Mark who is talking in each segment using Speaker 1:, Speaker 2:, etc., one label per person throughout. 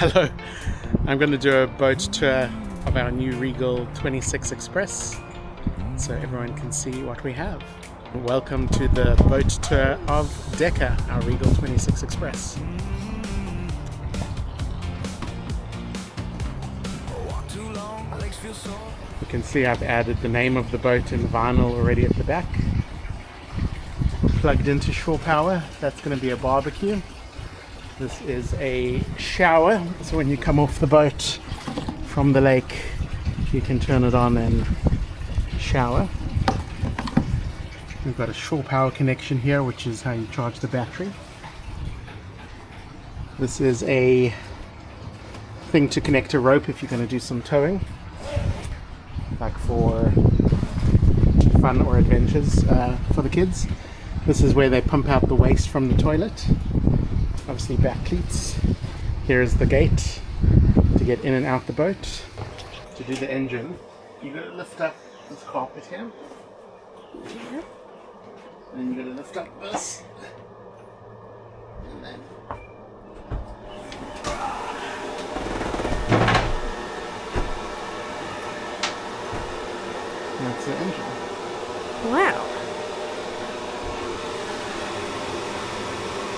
Speaker 1: Hello, I'm going to do a boat tour of our new Regal 26 Express so everyone can see what we have. Welcome to the boat tour of DeCa, our Regal 26 Express. You can see I've added the name of the boat in vinyl already at the back. Plugged into shore power, that's going to be a barbecue. This is a shower, so when you come off the boat from the lake you can turn it on and shower. We've got a shore power connection here, which is how you charge the battery. This is a thing to connect a rope if you're going to do some towing, like for fun or adventures for the kids. This is where they pump out the waste from the toilet. Obviously back cleats. Here's the gate to get in and out the boat. To do the engine, you're going to lift up this carpet here.
Speaker 2: Yeah.
Speaker 1: And you're going to lift up this. And then that's the engine.
Speaker 2: Wow.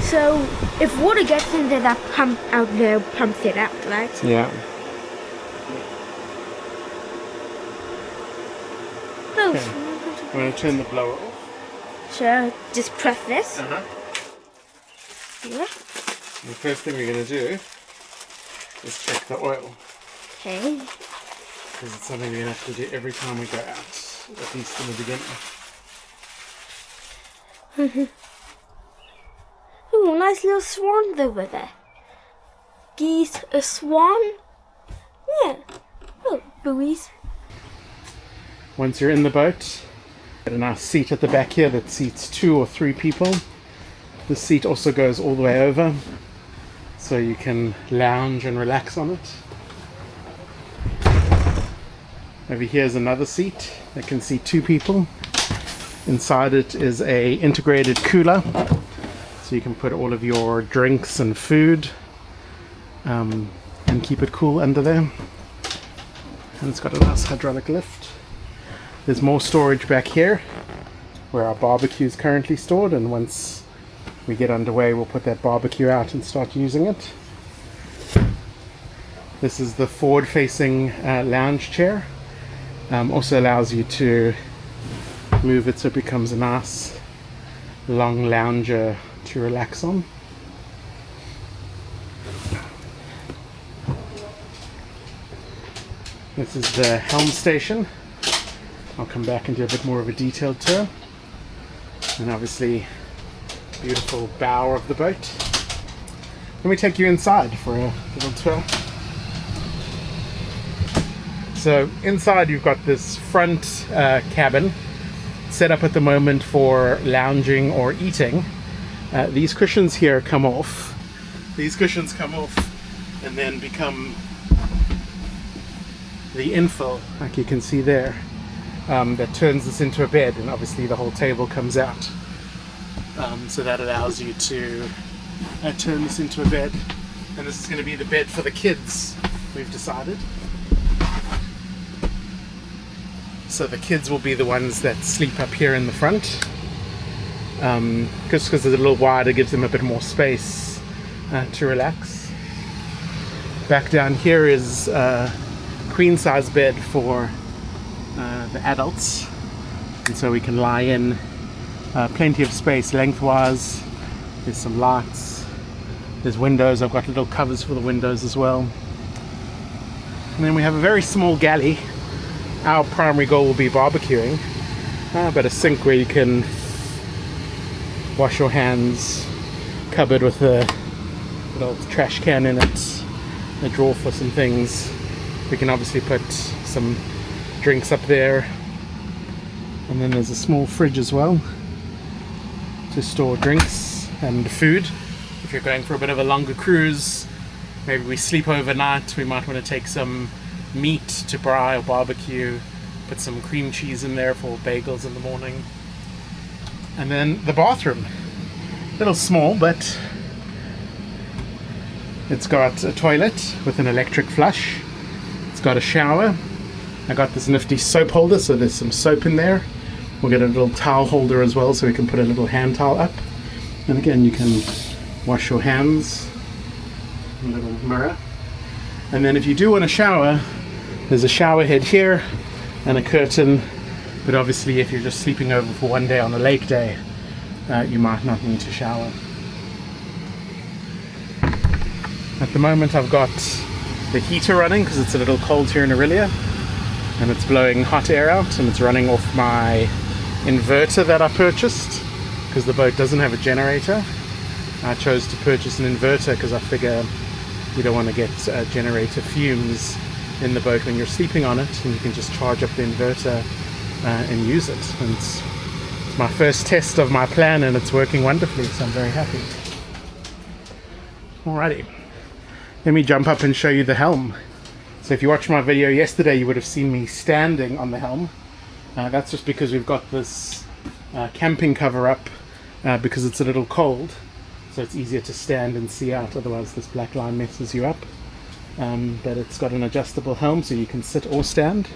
Speaker 2: So, if water gets into that pump out there, pumps it out, right?
Speaker 1: Yeah.
Speaker 2: Oh,
Speaker 1: Okay. I'm going to turn the blower off.
Speaker 2: so just press this.
Speaker 1: Uh-huh.
Speaker 2: Yeah.
Speaker 1: The first thing we're going to do is check the oil.
Speaker 2: Okay.
Speaker 1: Because it's something we're going to have to do every time we go out, at least in the beginning.
Speaker 2: Ooh, nice little swans over there. Geese, a swan. Yeah. Oh, buoys.
Speaker 1: Once you're in the boat, get a nice seat at the back here that seats 2 or 3 people. The seat also goes all the way over, so you can lounge and relax on it. Over here is another seat that can seat 2 people. Inside it is a integrated cooler, so you can put all of your drinks and food and keep it cool under there. And it's got a nice hydraulic lift. There's more storage back here where our barbecue is currently stored, and once we get underway we'll put that barbecue out and start using it. This is the forward facing lounge chair. Also allows you to move it so it becomes a nice long lounger to relax on. This is the helm station. I'll come back and do a bit more of a detailed tour. And obviously, beautiful bow of the boat. Let me take you inside for a little tour. So inside you've got this front cabin set up at the moment for lounging or eating. These cushions here come off. These cushions come off and then become the infill, like you can see there, that turns this into a bed, and obviously the whole table comes out. So that allows you to turn this into a bed. And this is going to be the bed for the kids, we've decided. So the kids will be the ones that sleep up here in the front. Just because it's a little wider, gives them a bit more space to relax. Back down here is a queen size bed for the adults, and so we can lie in. Plenty of space lengthwise. There's some lights, there's windows. I've got little covers for the windows as well. And then we have a very small galley. Our primary goal will be barbecuing, but a sink where you can wash your hands, cupboard with a little trash can in it, a drawer for some things. We can obviously put some drinks up there, and then there's a small fridge as well to store drinks and food. If you're going for a bit of a longer cruise, maybe we sleep overnight, we might want to take some meat to braai or barbecue, put some cream cheese in there for bagels in the morning. And then the bathroom, a little small, but It's got a toilet with an electric flush. It's got a shower. I got this nifty soap holder, so there's some soap in there. We'll get a little towel holder as well, so we can put a little hand towel up. And again, you can wash your hands. A little mirror. And then if you do want to shower, there's a shower head here and a curtain. But obviously, if you're just sleeping over for one day on a lake day, you might not need to shower. At the moment, I've got the heater running because it's a little cold here in Aurelia, and it's blowing hot air out, and it's running off my inverter that I purchased because the boat doesn't have a generator. I chose to purchase an inverter because I figure you don't want to get generator fumes in the boat when you're sleeping on it, and you can just charge up the inverter and use it. And it's my first test of my plan, and it's working wonderfully, so I'm very happy. Alrighty, let me jump up and show you the helm. So if you watched my video yesterday, you would have seen me standing on the helm. That's just because we've got this camping cover up because it's a little cold, so it's easier to stand and see out, otherwise this black line messes you up. But it's got an adjustable helm, so you can sit or stand.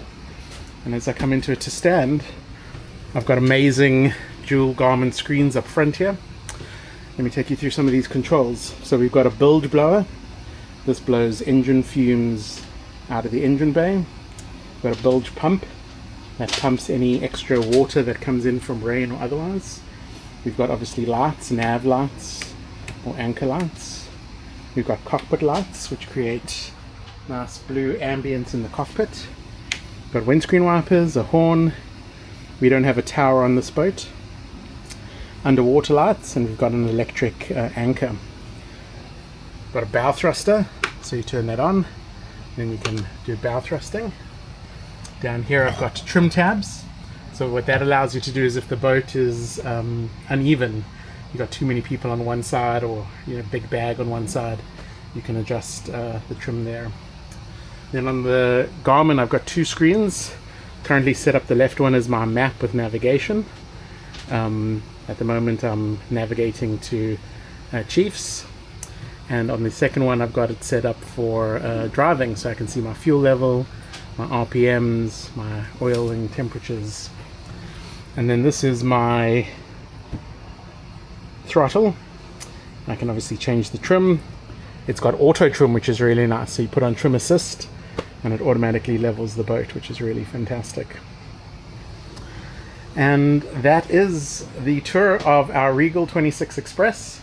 Speaker 1: And as I come into it to stand, I've got amazing dual Garmin screens up front here. Let me take you through some of these controls. So we've got a bilge blower. This blows engine fumes out of the engine bay. We've got a bilge pump that pumps any extra water that comes in from rain or otherwise. We've got obviously lights, nav lights or anchor lights. We've got cockpit lights, which create nice blue ambience in the cockpit. We've got windscreen wipers, a horn. We don't have a tower on this boat. Underwater lights, and we've got an electric anchor. We've got a bow thruster, so you turn that on, then you can do bow thrusting. Down here I've got trim tabs. So what that allows you to do is if the boat is uneven, you've got too many people on one side, or big bag on one side, you can adjust the trim there. Then on the Garmin I've got two screens. Currently set up the left one as my map with navigation. At the moment I'm navigating to Chiefs, and on the second one I've got it set up for driving, so I can see my fuel level, my RPMs, my oil and temperatures. And then this is my throttle. I can obviously change the trim. It's got auto trim, which is really nice, so you put on trim assist and it automatically levels the boat, which is really fantastic. And that is the tour of our Regal 26 Express.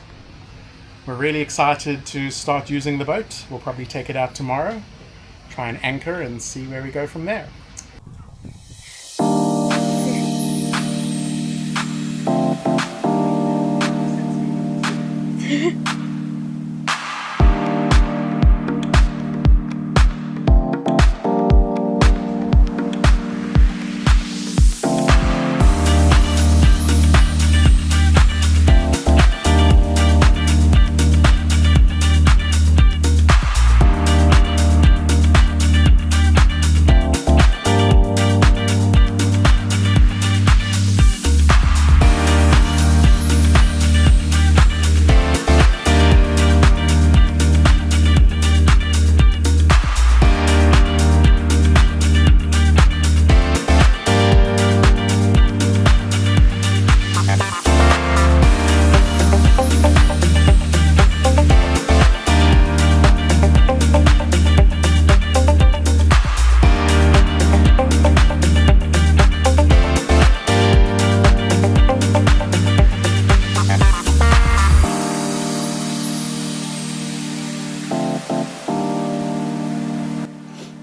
Speaker 1: We're really excited to start using the boat. We'll probably take it out tomorrow, try and anchor and see where we go from there.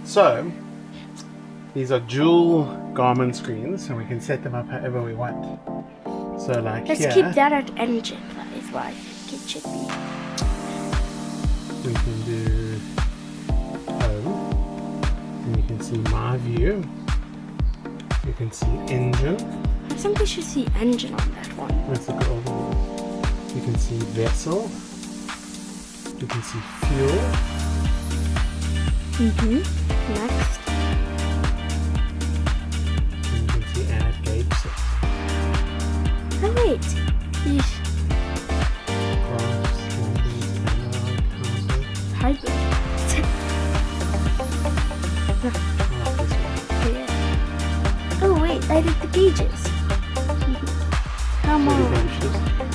Speaker 1: So these are dual Garmin screens, and we can set them up however we want. So like
Speaker 2: Let's
Speaker 1: here,
Speaker 2: keep that at engine. That is what I think it should be.
Speaker 1: we can do home, and you can see my view. You can see engine.
Speaker 2: I think we should see engine on that one.
Speaker 1: Let's look at all the ones. You can see vessel. You can see fuel.
Speaker 2: Next.
Speaker 1: And you can see add gauge set.
Speaker 2: Oh wait.
Speaker 1: Graphs, numbers, analog, compass.
Speaker 2: How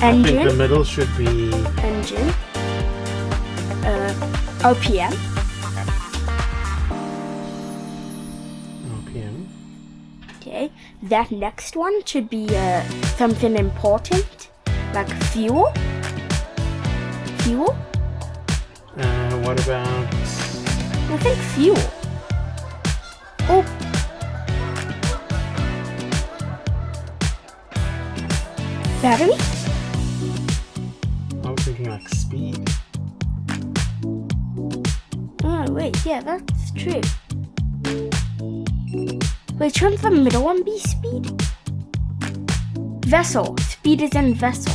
Speaker 1: I think the
Speaker 2: Engine.
Speaker 1: middle should be
Speaker 2: Engine. RPM.
Speaker 1: RPM.
Speaker 2: Okay. That next one should be something important, like fuel. Fuel.
Speaker 1: What about
Speaker 2: I think fuel. Oh. Battery?
Speaker 1: I was thinking like speed.
Speaker 2: Oh, wait, yeah, that's true. Wait, shouldn't the middle one be speed? Vessel. Speed is in vessel.